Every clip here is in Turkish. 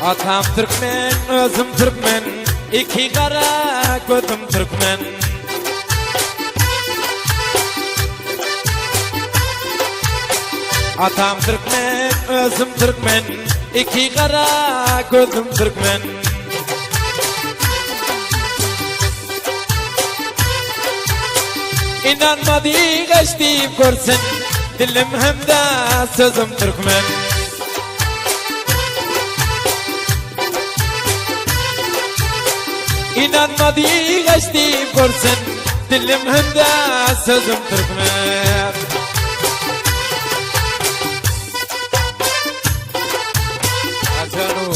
Atam Türkmen, özüm Türkmen, iki kara gözüm Türkmen. Atam Türkmen, özüm Türkmen, iki kara gözüm Türkmen. İnanmadı geçtiğim görsün, dilim hem de sözüm Türkmen. İnanmadı geçtiğim görsün, dilim hem de sözüm Türkmen. Acanu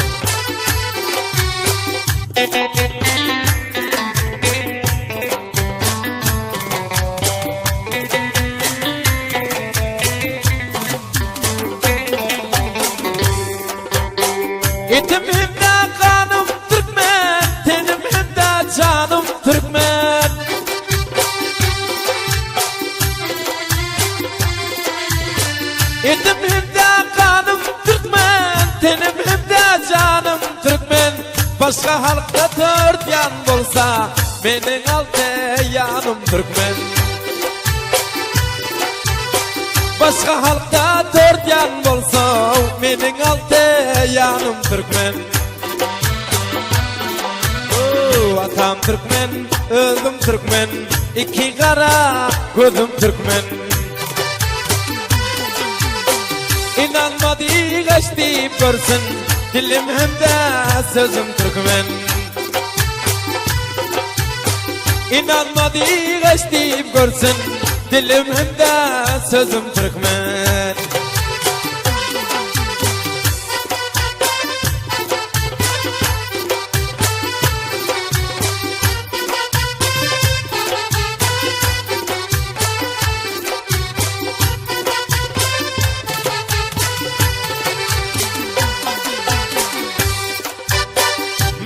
etim hem de kanım Türkmen, tenim hem de canım Türkmen. Etim hem de kanım Türkmen, tenim hem de canım Türkmen. Başka halkta dört yan bolsa, benim altı yanım Türkmen. Başka halkta dört yan bolsa, benim altı yanım Türkmen. Atam Türkmen, özüm Türkmen, iki kara gözüm Türkmen. İnanmadı geçti görsün, dilim hem de sözüm Türkmen. İnanmadı geçti görsün, dilim hem de sözüm Türkmen.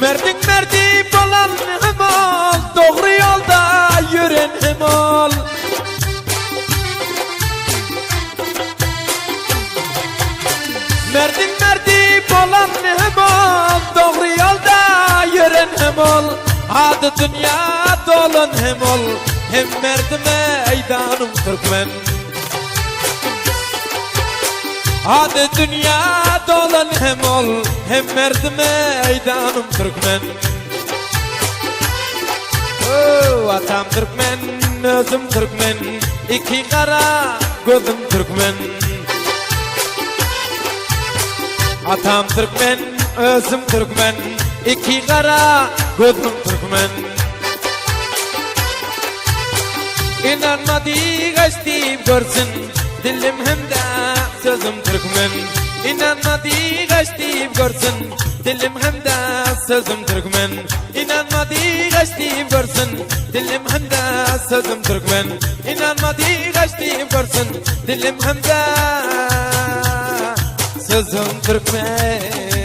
Merdin merdi bolan hem ol, doğru yolda yürün hem ol. Merdin merdi bolan hem ol, doğru yolda yürün hem ol. Adı dünya dolun hem ol, hem merdi meydanım Türkmen. Adı dünya dolan hem ol, hem merdi meydanım Türkmen. Atam Türkmen, özüm Türkmen, iki kara gözüm Türkmen. Atam Türkmen, özüm Türkmen, iki kara gözüm Türkmen. İnanmadı geçtiğim görsün, dilim hem de sözüm Türkmen. İnanmadı geçtiğim görsün, dilim hem de sözüm Türkmen. İnanmadı geçtiğim görsün, dilim hem de sözüm Türkmen. İnanmadı geçtiğim görsün, dilim hem de sözüm Türkmen.